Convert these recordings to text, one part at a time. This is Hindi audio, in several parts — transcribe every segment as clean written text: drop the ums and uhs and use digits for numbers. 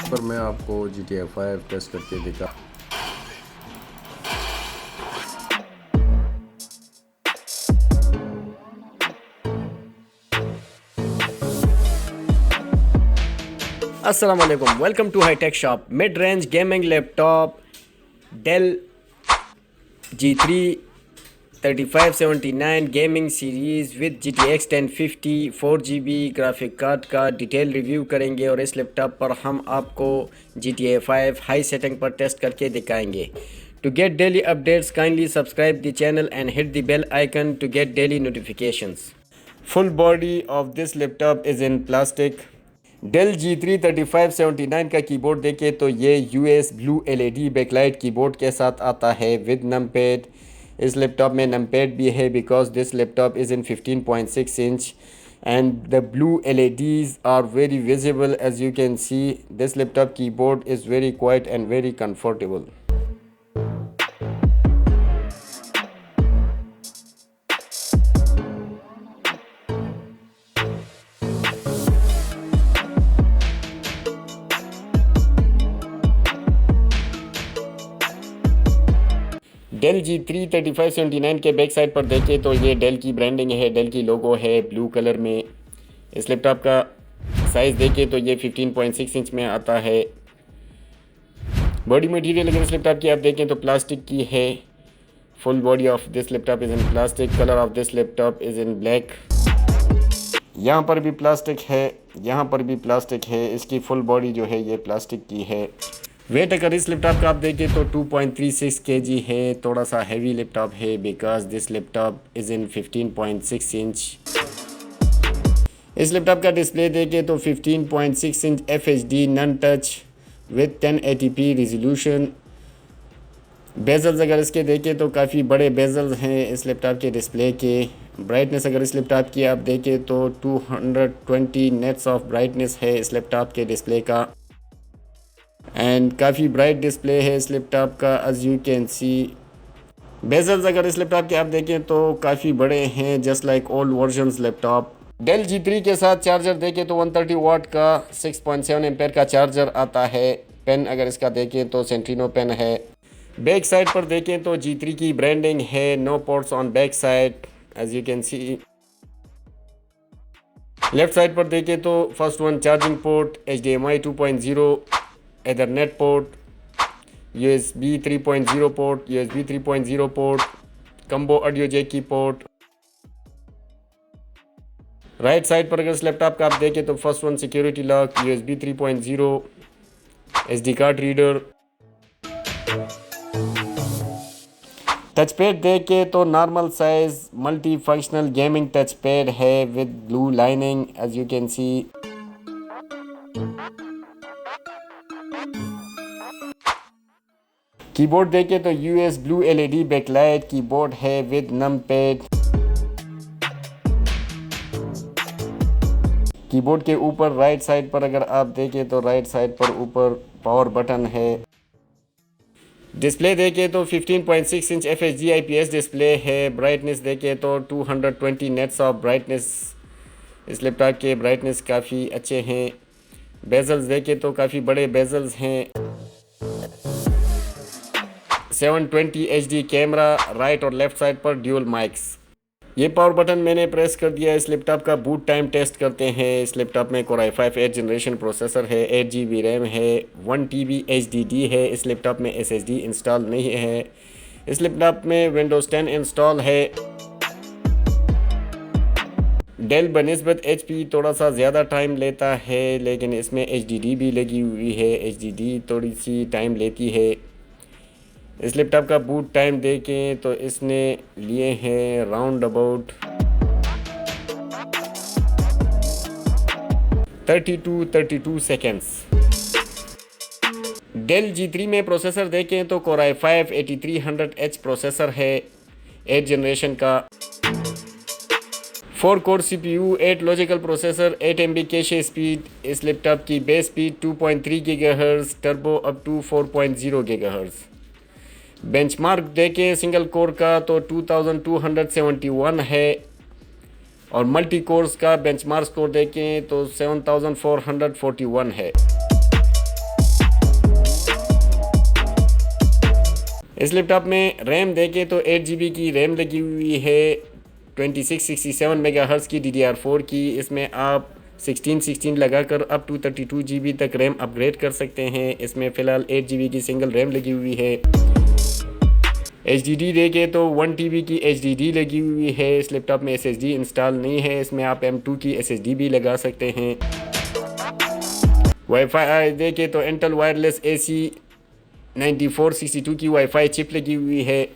पर मैं आपको GTA 5 टेस्ट करके दिखा। अस्सलाम वालेकुम, welcome to hi tech shop. Mid range gaming laptop Dell G3 3579 gaming series with GTX 1050 4GB graphic card का डिटेल रिव्यू करेंगे और इस लैपटॉप पर हम आपको GTA 5 हाई सेटिंग पर टेस्ट करके दिखाएंगे। To get daily updates kindly subscribe the channel and hit the bell icon to get daily notifications. Full body of this laptop is in plastic. Dell G3 3579 का कीबोर्ड देखें तो ये US blue LED backlight keyboard के साथ आता है विद नमपैड। इस लैपटॉप में नमपैड भी है because this laptop is in 15.6 inch and the blue LEDs are very visible as you can see. This laptop keyboard is very quiet and very comfortable. Dell G3 3579 के बैक साइड पर देखें तो ये डेल की ब्रांडिंग है, डेल की लोगो है ब्लू कलर में। इस लैपटॉप का साइज़ देखें तो ये 15.6 इंच में आता है। बॉडी मटेरियल अगर इस लैपटॉप की आप देखें तो प्लास्टिक की है। Full body of this laptop is in plastic. Colour of this laptop is in black. यहाँ पर भी प्लास्टिक है, यहाँ पर भी प्लास्टिक है। इसकी फुल बॉडी जो है ये प्लास्टिक की है। वेट अगर इस लैपटॉप का आप देखें तो 2.36 kg है। थोड़ा सा हैवी लैपटॉप है because this laptop is in 15.6 inch. इस लैपटॉप का डिस्प्ले देखें तो 15.6 inch FHD non touch with 1080p resolution. Bezels अगर इसके देखें तो काफ़ी बड़े बेजल्स हैं इस लैपटॉप के डिस्प्ले के। ब्राइटनेस अगर इस लैपटॉप की आप देखें तो 220 नेट्स ऑफ ब्राइटनेस है इस लैपटॉप के डिस्प्ले का एंड काफ़ी ब्राइट डिस्प्ले है इस लैपटॉप का as you can see. Bezels अगर इस लैपटॉप के आप देखें तो काफ़ी बड़े हैं just like old versions laptop. Dell G3 के साथ चार्जर देखें तो 130 वाट का 6.7 एम्पेयर का चार्जर आता है। पेन अगर इसका देखें तो सेंट्रिनो पेन है। बैक साइड पर देखें तो G3 की ब्रांडिंग है। No ports on back side as you can see. Left side पर देखें तो first one charging port, HDMI 2.0 Ethernet port, USB 3.0 port, USB 3.0 port, combo audio jack की पोर्ट। राइट साइड पर अगर इस लैपटॉप का आप देखें तो first one security lock, USB 3.0, SD card reader. Touch pad देखें तो normal size multi functional gaming touch pad है with blue lining as you can see. Keyboard देखें तो US blue LED backlight keyboard है विद नमपैड। कीबोर्ड के ऊपर राइट साइड पर अगर आप देखें तो राइट साइड पर ऊपर पावर बटन है। डिस्प्ले देखें तो 15.6 इंच FHD IPS डिस्प्ले है। ब्राइटनेस देखें तो 220 नेट्स ऑफ ब्राइटनेस। इस लैपटॉप के ब्राइटनेस काफ़ी अच्छे हैं। बेजल्स देखें तो काफ़ी बड़े बेजल्स हैं। 720 HD कैमरा, राइट और लेफ़्ट साइड पर ड्यूल माइक्स। ये पावर बटन मैंने प्रेस कर दिया। इस लैपटॉप का बूट टाइम टेस्ट करते हैं। इस लैपटॉप में Core i5 8th generation processor है, 8GB रैम है, 1TB HDD है। इस लैपटॉप में SSD इंस्टॉल नहीं है। इस लैपटॉप में Windows 10 इंस्टॉल है। डेल बनिस्बत HP थोड़ा सा ज़्यादा टाइम लेता है लेकिन इसमें HDD भी लगी हुई है। HDD थोड़ी सी टाइम लेती है। इस लैपटॉप का बूट टाइम देखें तो इसने लिए हैं round about 32 seconds. Del G3 में प्रोसेसर देखें तो Core i5 8300H प्रोसेसर है, 8th जनरेशन का। 4 core CPU, 8 logical processor, 8 MB cache speed, इस लैपटॉप की base speed 2.3 GHz, turbo up to 4.0 GHz। Benchmark देखें सिंगल कोर का तो 2271 है और मल्टी कोर्स का बेंचमार्क स्कोर देखें तो 7441 है। इस लैपटॉप में रैम देखें तो 8 GB की रैम लगी हुई है, 2667 मेगाहर्ट्ज़ की DDR4 की। इसमें आप 16 लगाकर अप टू 32 GB तक रैम अपग्रेड कर सकते हैं। इसमें फ़िलहाल 8 GB की सिंगल रैम लगी हुई है। HDD देखें तो 1 TB की HDD लगी हुई है। इस लैपटॉप में SSD इंस्टॉल नहीं है, इसमें आप M2 की SSD भी लगा सकते हैं। वाईफाई देखें तो इंटेल वायरलेस AC 9462 की वाईफाई चिप लगी हुई है।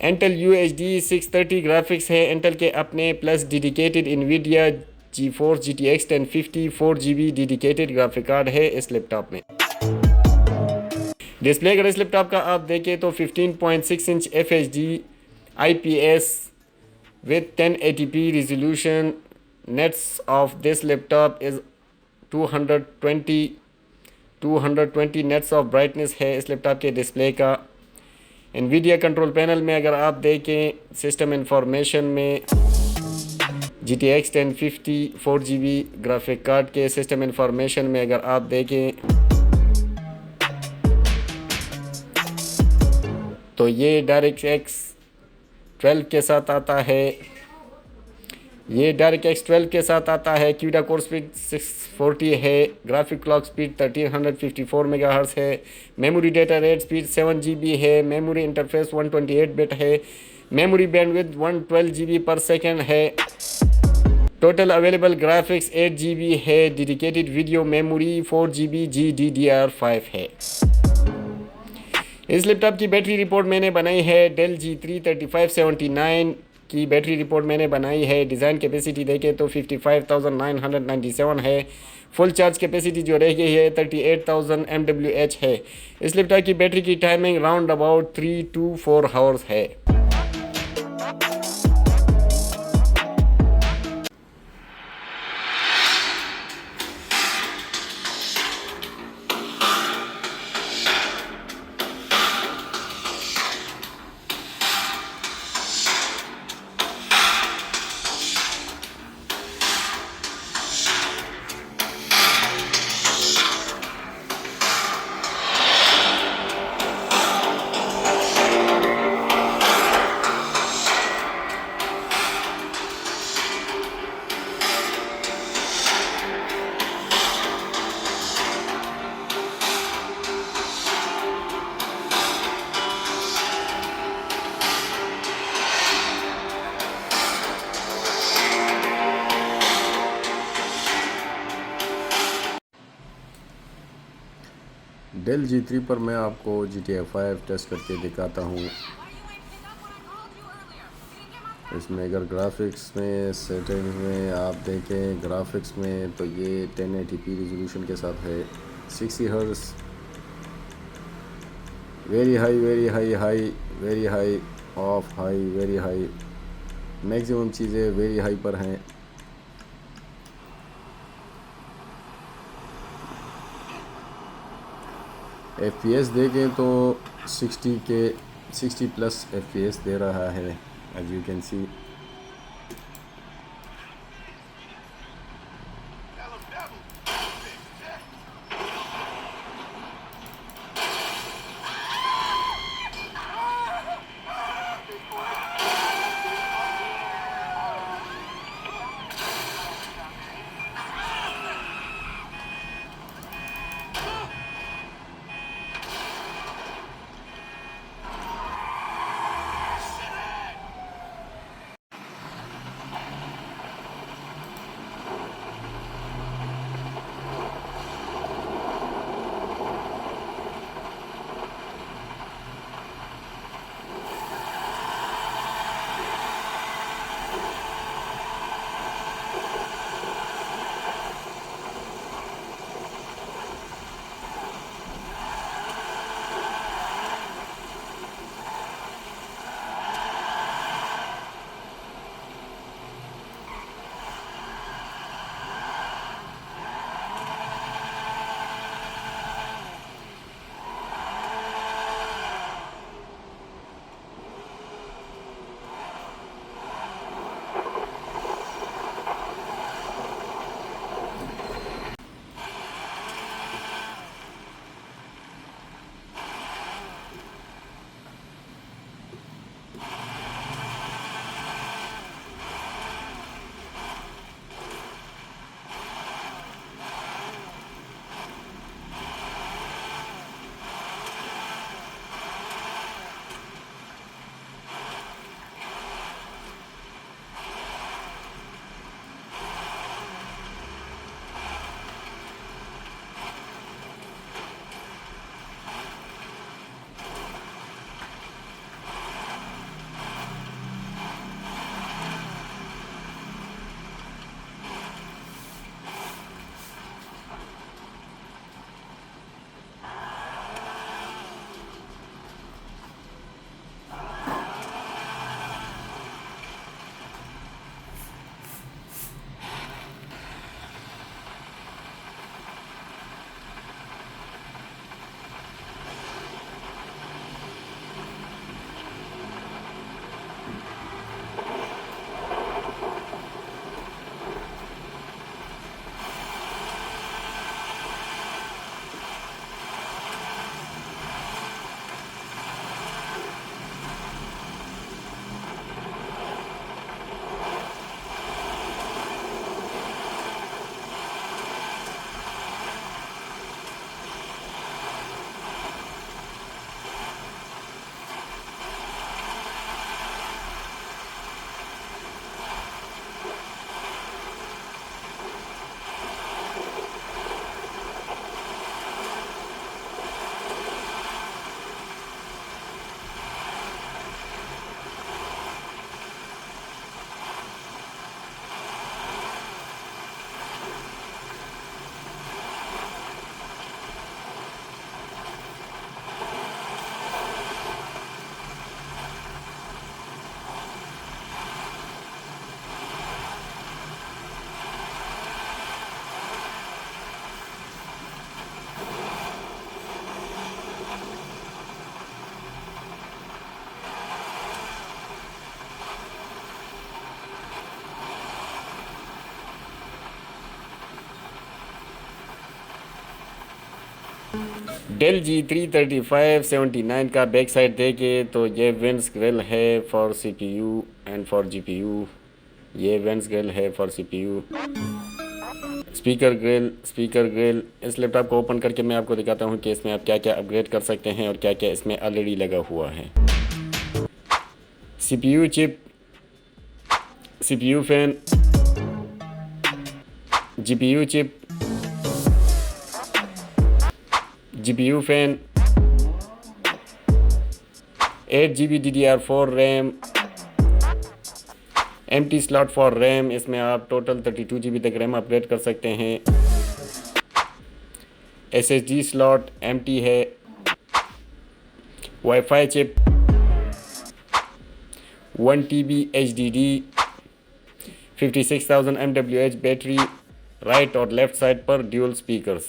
इंटेल UHD 630 ग्राफिक्स है इंटेल के अपने, plus dedicated NVIDIA GeForce GTX 1050 4 GB dedicated graphic card है इस लैपटॉप में। डिस्प्ले अगर इस लैपटॉप का आप देखें तो 15.6 inch FHD IPS with 1080p resolution। Nits of this laptop is 220 nits of brightness है इस लैपटॉप के डिस्प्ले का। NVIDIA कंट्रोल पैनल में अगर आप देखें सिस्टम इंफॉर्मेशन में GTX 1050 4 GB ग्राफिक कार्ड के सिस्टम इंफॉर्मेशन में अगर आप देखें तो ये DirectX 12 के साथ आता है। ये DirectX 12 के साथ आता है। क्यूडा कोर स्पीड 640 है। ग्राफिक क्लॉक स्पीड 1354 मेगाहर्ट्ज़ है। Memory data rate speed 7 GB है। मेमोरी इंटरफेस 128 बिट है। मेमोरी बैंडविड्थ 112 GB पर सेकेंड है। टोटल अवेलेबल ग्राफिक्स 8 GB है। Dedicated video memory 4 GB GDDR5 है। इस लैपटॉप की बैटरी रिपोर्ट मैंने बनाई है डेल G3 3579 की बैटरी रिपोर्ट मैंने बनाई है। डिज़ाइन कैपेसिटी देखें तो 55,997 है। फुल चार्ज कैपेसिटी जो रह गई है 38,000 mAh है। इस लैपटॉप की बैटरी की timing round about 3 to 4 hours है। डेल G3 पर मैं आपको GTA 5 टेस्ट करके दिखाता हूँ। इसमें अगर ग्राफिक्स में सेटिंग्स में आप देखें ग्राफिक्स में तो ये 1080p रिजोल्यूशन के साथ है। 60 hertz, very high very high high very high of high very high, maximum चीज़ें वेरी हाई पर हैं। FPS देखें तो 60 प्लस FPS दे रहा है as you can see. Dell G33579 का बैक साइड देखे तो ये वेंट्स ग्रिल है for CPU and for GPU। ये वेंट्स ग्रिल है फॉर CPU। स्पीकर ग्रिल इस लैपटॉप को ओपन करके मैं आपको दिखाता हूँ कि इसमें आप क्या क्या अपग्रेड कर सकते हैं और क्या क्या इसमें ऑलरेडी लगा हुआ है। CPU chip, CPU fan, GPU chip, GPU fan, 8GB DDR4 RAM, empty slot for RAM, इसमें आप टोटल 32GB तक रैम अपग्रेड कर सकते हैं। SSD स्लॉट एम्प्टी है। Wifi chip, 1TB HDD, 56,000 mAh battery, right और लेफ़्ट साइड पर ड्यूल स्पीकर्स।